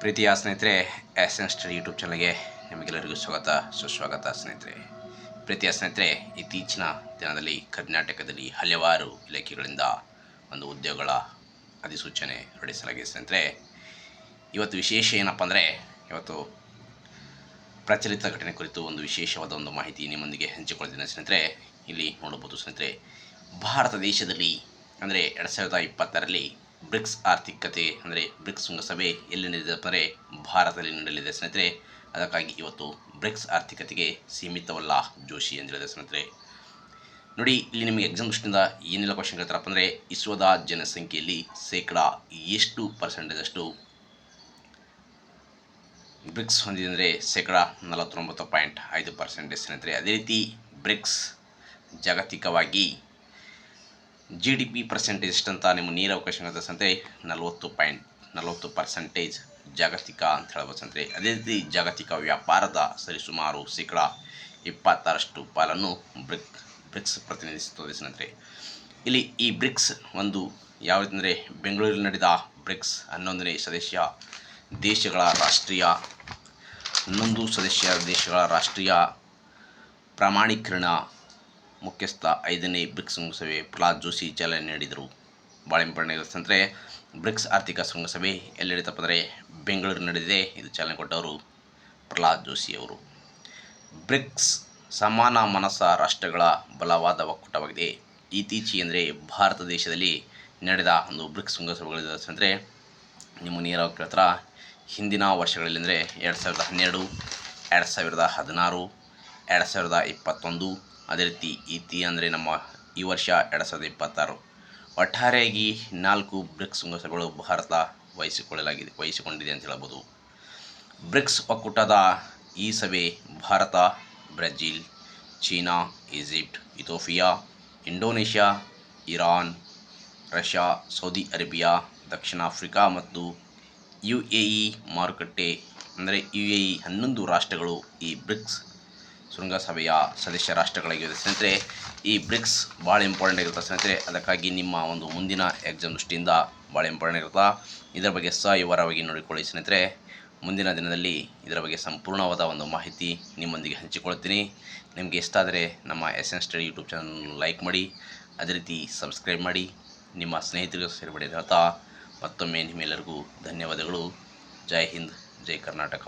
ಪ್ರೀತಿಯ ಸ್ನೇಹಿತರೆ, S study YouTube ಚಾನಲ್ಗೆ ನಿಮಗೆಲ್ಲರಿಗೂ ಸುಸ್ವಾಗತ ಸ್ನೇಹಿತರೆ. ಪ್ರೀತಿಯ ಸ್ನೇಹಿತರೆ, ಇತ್ತೀಚಿನ ದಿನದಲ್ಲಿ ಕರ್ನಾಟಕದಲ್ಲಿ ಹಲವಾರು ಇಲಾಖೆಗಳಿಂದ ಒಂದು ಉದ್ಯೋಗಗಳ ಅಧಿಸೂಚನೆ ಹೊರಡಿಸಲಾಗಿದೆ ಸ್ನೇಹಿತರೆ. ಇವತ್ತು ವಿಶೇಷ ಏನಪ್ಪ ಅಂದರೆ, ಇವತ್ತು ಪ್ರಚಲಿತ ಘಟನೆ ಕುರಿತು ಒಂದು ವಿಶೇಷವಾದ ಒಂದು ಮಾಹಿತಿ ನಿಮ್ಮೊಂದಿಗೆ ಹಂಚಿಕೊಳ್ತೀನಿ ಸ್ನೇಹಿತರೆ. ಇಲ್ಲಿ ನೋಡಬಹುದು ಸ್ನೇಹಿತರೆ, ಭಾರತ ದೇಶದಲ್ಲಿ ಅಂದರೆ 2020ರಲ್ಲಿ ಬ್ರಿಕ್ಸ್ ಆರ್ಥಿಕತೆ ಅಂದರೆ ಬ್ರಿಕ್ಸ್ ಶೃಂಗಸಭೆ ಎಲ್ಲಿ ನಡೆದಿದೆ ಅಂದರೆ ಭಾರತದಲ್ಲಿ ನಡೆಯಲಿದೆ ಸ್ನೇಹಿತರೆ. ಅದಕ್ಕಾಗಿ ಇವತ್ತು ಬ್ರಿಕ್ಸ್ ಆರ್ಥಿಕತೆಗೆ ಸೀಮಿತವಲ್ಲ ಜೋಶಿ ಎಂದಿದೆ ಸ್ನೇಹಿತರೆ. ನೋಡಿ, ಇಲ್ಲಿ ನಿಮಗೆ ಎಕ್ಸಾಮ್ ದೃಷ್ಟಿಯಿಂದ ಏನೆಲ್ಲ ಕ್ವಶನ್ ಕೇಳ್ತಾರಪ್ಪ ಅಂದರೆ, ವಿಶ್ವದ ಜನಸಂಖ್ಯೆಯಲ್ಲಿ ಎಷ್ಟು ಪರ್ಸೆಂಟೇಜಷ್ಟು ಬ್ರಿಕ್ಸ್ ಹೊಂದಿದೆ ಅಂದರೆ 49.5% ಸ್ನೇಹಿತರೆ. ಅದೇ ರೀತಿ ಬ್ರಿಕ್ಸ್ ಜಾಗತಿಕವಾಗಿ GDP ಪರ್ಸೆಂಟೇಜ್ ಎಷ್ಟಂತ ನಿಮ್ಮ ನೇರ ಅವಕಾಶ ಸ್ನೇಹಿತರೆ 40% ಜಾಗತಿಕ ಅಂತ ಹೇಳ್ಬೋದು ಸ್ನೇಹಿತರೆ. ಅದೇ ರೀತಿ ಜಾಗತಿಕ ವ್ಯಾಪಾರದ ಸರಿಸುಮಾರು 26% ಪಾಲನ್ನು ಬ್ರಿಕ್ಸ್ ಪ್ರತಿನಿಧಿಸುತ್ತದೆ ಸ್ನೇಹಿತರೆ. ಇಲ್ಲಿ ಈ ಬ್ರಿಕ್ಸ್ ಒಂದು ಯಾವ ರೀತಿ ಅಂದರೆ, ಬೆಂಗಳೂರಲ್ಲಿ ನಡೆದ ಬ್ರಿಕ್ಸ್ 11ನೇ ಸದಸ್ಯ ದೇಶಗಳ ರಾಷ್ಟ್ರೀಯ ಪ್ರಮಾಣೀಕರಣ ಮುಖ್ಯಸ್ಥ 5ನೇ ಬ್ರಿಕ್ಸ್ ಶೃಂಗಸಭೆ ಪ್ರಹ್ಲಾದ್ ಜೋಶಿ ಚಾಲನೆ ನೀಡಿದರು. ಭಾಳ ಇಂಪಾರ್ಟೆಂಟ್ ಆಗಿರುತ್ತೆ. ಬ್ರಿಕ್ಸ್ ಆರ್ಥಿಕ ಶೃಂಗಸಭೆ ಎಲ್ಲಿ ನಡೀತಪ್ಪ ಅಂದರೆ ಬೆಂಗಳೂರು ನಡೆದಿದೆ. ಇದು ಚಾಲನೆ ಕೊಟ್ಟವರು ಪ್ರಹ್ಲಾದ್ ಜೋಶಿ ಅವರು. ಬ್ರಿಕ್ಸ್ ಸಮಾನ ಮನಸ್ಕ ರಾಷ್ಟ್ರಗಳ ಬಲವಾದ ಒಕ್ಕೂಟವಾಗಿದೆ. ಇತ್ತೀಚೆಗೆ ಅಂದರೆ ಭಾರತ ದೇಶದಲ್ಲಿ ನಡೆದ ಒಂದು ಬ್ರಿಕ್ಸ್ ಶೃಂಗಸಭೆಗಳಿದೆ ಅಂದರೆ ನಿಮ್ಮ ನೇರವಾಗಿ ಕೇಳ್ತಾರ. ಹಿಂದಿನ ವರ್ಷಗಳಲ್ಲಿ ಅಂದರೆ 2012, 2016, 2021, ಅದೇ ರೀತಿ ಅಂದರೆ ಈ ವರ್ಷ 2026 ಒಟ್ಟಾರೆಯಾಗಿ 4 ಬ್ರಿಕ್ಸ್ ಶೃಂಗಸಭೆಗಳು ಭಾರತ ವಹಿಸಿಕೊಂಡಿದೆ ಅಂತ ಹೇಳ್ಬೋದು. ಬ್ರಿಕ್ಸ್ ಒಕ್ಕೂಟದ ಈ ಸಭೆ Bharat, Brazil, China, Egypt, Ethiopia, Indonesia, Iran, Russia, Saudi Arabia, ದಕ್ಷಿಣ ಆಫ್ರಿಕಾ ಮತ್ತು UAE ಮಾರುಕಟ್ಟೆ ಅಂದರೆ UAE 11 ರಾಷ್ಟ್ರಗಳು ಈ ಬ್ರಿಕ್ಸ್ ಶೃಂಗಸಭೆಯ ಸದಸ್ಯ ರಾಷ್ಟ್ರಗಳಾಗಿವೆ ಸ್ನೇಹಿತರೆ. ಈ ಬ್ರಿಕ್ಸ್ ಭಾಳ ಇಂಪಾರ್ಟೆಂಟ್ ಆಗಿರುತ್ತೆ ಸ್ನೇಹಿತರೆ. ಅದಕ್ಕಾಗಿ ನಿಮ್ಮ ಒಂದು ಮುಂದಿನ ಎಕ್ಸಾಮ್ ದೃಷ್ಟಿಯಿಂದ ಭಾಳ ಇಂಪಾರ್ಟೆಂಟ್ ಇರುತ್ತೆ. ಇದರ ಬಗ್ಗೆ ವಿವರವಾಗಿ ನೋಡಿಕೊಳ್ಳಿ ಸ್ನೇಹಿತರೆ. ಮುಂದಿನ ದಿನದಲ್ಲಿ ಇದರ ಬಗ್ಗೆ ಸಂಪೂರ್ಣವಾದ ಒಂದು ಮಾಹಿತಿ ನಿಮ್ಮೊಂದಿಗೆ ಹಂಚಿಕೊಳ್ತೀನಿ. ನಿಮಗೆ ಇಷ್ಟ ಆದರೆ ನಮ್ಮ SN study YouTube channel like ಮಾಡಿ, ಅದೇ ರೀತಿ ಸಬ್ಸ್ಕ್ರೈಬ್ ಮಾಡಿ, ನಿಮ್ಮ ಸ್ನೇಹಿತರಿಗೂ ಸೇರಿಬಿಡಿ ಅಂತ ಹೇಳ್ತಾ ಮತ್ತೊಮ್ಮೆ ನಿಮ್ಮೆಲ್ಲರಿಗೂ ಧನ್ಯವಾದಗಳು. ಜೈ ಹಿಂದ್, ಜೈ ಕರ್ನಾಟಕ.